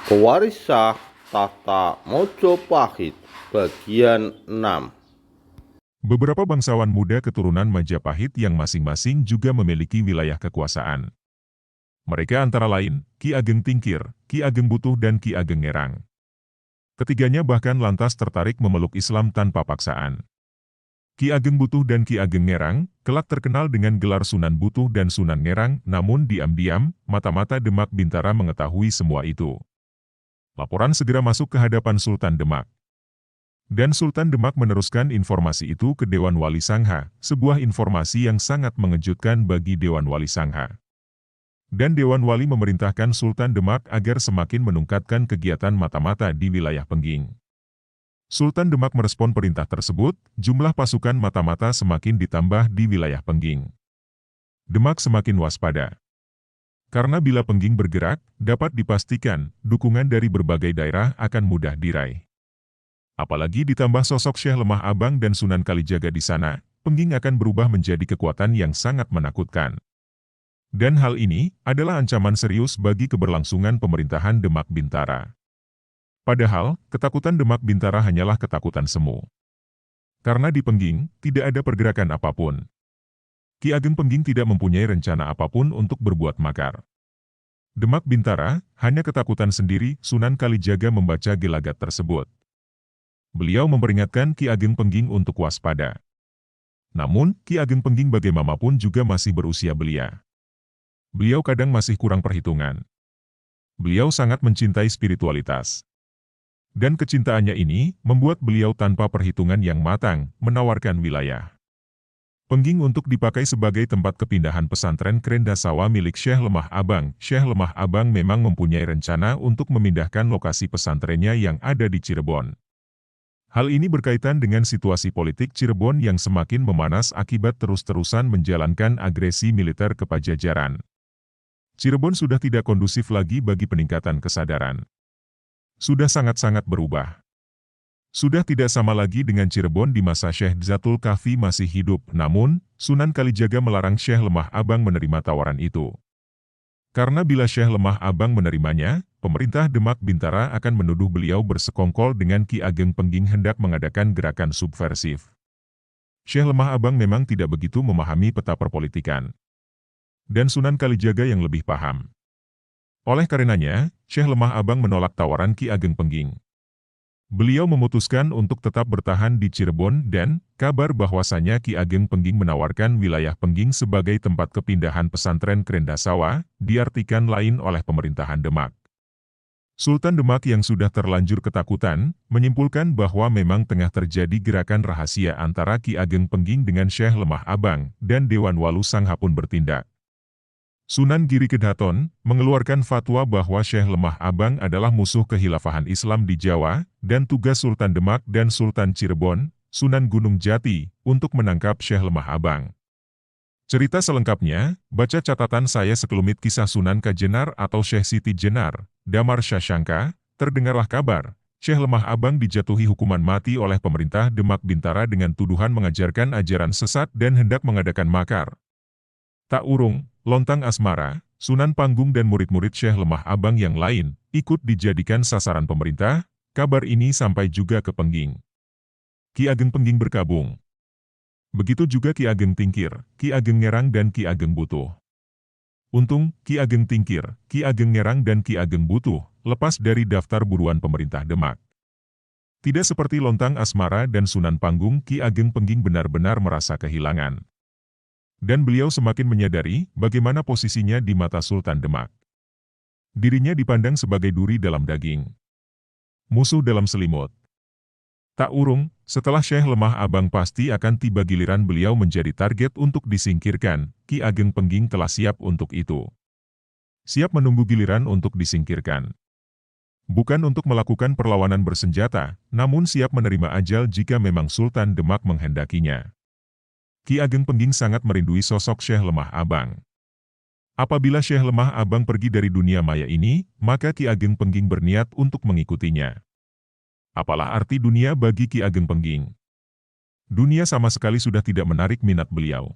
Pewaris Tahta Mojopahit Bagian 6. Beberapa bangsawan muda keturunan Majapahit yang masing-masing juga memiliki wilayah kekuasaan. Mereka antara lain, Ki Ageng Tingkir, Ki Ageng Butuh dan Ki Ageng Ngerang. Ketiganya bahkan lantas tertarik memeluk Islam tanpa paksaan. Ki Ageng Butuh dan Ki Ageng Ngerang kelak terkenal dengan gelar Sunan Butuh dan Sunan Ngerang, namun diam-diam, mata-mata Demak Bintara mengetahui semua itu. Laporan segera masuk ke hadapan Sultan Demak. Dan Sultan Demak meneruskan informasi itu ke Dewan Wali Sangha, sebuah informasi yang sangat mengejutkan bagi Dewan Wali Sangha. Dan Dewan Wali memerintahkan Sultan Demak agar semakin meningkatkan kegiatan mata-mata di wilayah Pengging. Sultan Demak merespon perintah tersebut, jumlah pasukan mata-mata semakin ditambah di wilayah Pengging. Demak semakin waspada. Karena bila Pengging bergerak, dapat dipastikan, dukungan dari berbagai daerah akan mudah diraih. Apalagi ditambah sosok Syekh Lemah Abang dan Sunan Kalijaga di sana, Pengging akan berubah menjadi kekuatan yang sangat menakutkan. Dan hal ini adalah ancaman serius bagi keberlangsungan pemerintahan Demak Bintara. Padahal, ketakutan Demak Bintara hanyalah ketakutan semu. Karena di Pengging, tidak ada pergerakan apapun. Ki Ageng Pengging tidak mempunyai rencana apapun untuk berbuat makar. Demak Bintara hanya ketakutan sendiri. Sunan Kalijaga membaca gelagat tersebut. Beliau memperingatkan Ki Ageng Pengging untuk waspada. Namun, Ki Ageng Pengging bagaimanapun juga masih berusia belia. Beliau kadang masih kurang perhitungan. Beliau sangat mencintai spiritualitas. Dan kecintaannya ini membuat beliau tanpa perhitungan yang matang, menawarkan wilayah Pengging untuk dipakai sebagai tempat kepindahan pesantren Krendasawa milik Syekh Lemah Abang. Syekh Lemah Abang memang mempunyai rencana untuk memindahkan lokasi pesantrennya yang ada di Cirebon. Hal ini berkaitan dengan situasi politik Cirebon yang semakin memanas akibat terus-terusan menjalankan agresi militer ke Pajajaran. Cirebon sudah tidak kondusif lagi bagi peningkatan kesadaran. Sudah sangat-sangat berubah. Sudah tidak sama lagi dengan Cirebon di masa Syekh Zatul Kahfi masih hidup, namun, Sunan Kalijaga melarang Syekh Lemah Abang menerima tawaran itu. Karena bila Syekh Lemah Abang menerimanya, pemerintah Demak Bintara akan menuduh beliau bersekongkol dengan Ki Ageng Pengging hendak mengadakan gerakan subversif. Syekh Lemah Abang memang tidak begitu memahami peta perpolitikan. Dan Sunan Kalijaga yang lebih paham. Oleh karenanya, Syekh Lemah Abang menolak tawaran Ki Ageng Pengging. Beliau memutuskan untuk tetap bertahan di Cirebon dan kabar bahwasanya Ki Ageng Pengging menawarkan wilayah Pengging sebagai tempat kepindahan pesantren Krendasawa, diartikan lain oleh pemerintahan Demak. Sultan Demak yang sudah terlanjur ketakutan, menyimpulkan bahwa memang tengah terjadi gerakan rahasia antara Ki Ageng Pengging dengan Syekh Lemah Abang, dan Dewan Walu Sangha pun bertindak. Sunan Giri Kedhaton mengeluarkan fatwa bahwa Syekh Lemah Abang adalah musuh kehilafahan Islam di Jawa, dan tugas Sultan Demak dan Sultan Cirebon, Sunan Gunung Jati, untuk menangkap Syekh Lemah Abang. Cerita selengkapnya, baca catatan saya sekelumit kisah Sunan Kajenar atau Syekh Siti Jenar, Damar Syasangka. Terdengarlah kabar, Syekh Lemah Abang dijatuhi hukuman mati oleh pemerintah Demak Bintara dengan tuduhan mengajarkan ajaran sesat dan hendak mengadakan makar. Tak urung, lontang asmara, Sunan Panggung dan murid-murid Syekh Lemah Abang yang lain, ikut dijadikan sasaran pemerintah. Kabar ini sampai juga ke Pengging. Ki Ageng Pengging berkabung. Begitu juga Ki Ageng Tingkir, Ki Ageng Ngerang dan Ki Ageng Butuh. Untung, Ki Ageng Tingkir, Ki Ageng Ngerang dan Ki Ageng Butuh, lepas dari daftar buruan pemerintah Demak. Tidak seperti lontang asmara dan Sunan Panggung, Ki Ageng Pengging benar-benar merasa kehilangan. Dan beliau semakin menyadari bagaimana posisinya di mata Sultan Demak. Dirinya dipandang sebagai duri dalam daging. Musuh dalam selimut. Tak urung, setelah Syekh Lemah Abang pasti akan tiba giliran beliau menjadi target untuk disingkirkan. Ki Ageng Pengging telah siap untuk itu. Siap menunggu giliran untuk disingkirkan. Bukan untuk melakukan perlawanan bersenjata, namun siap menerima ajal jika memang Sultan Demak menghendakinya. Ki Ageng Pengging sangat merindui sosok Syekh Lemah Abang. Apabila Syekh Lemah Abang pergi dari dunia maya ini, maka Ki Ageng Pengging berniat untuk mengikutinya. Apalah arti dunia bagi Ki Ageng Pengging? Dunia sama sekali sudah tidak menarik minat beliau.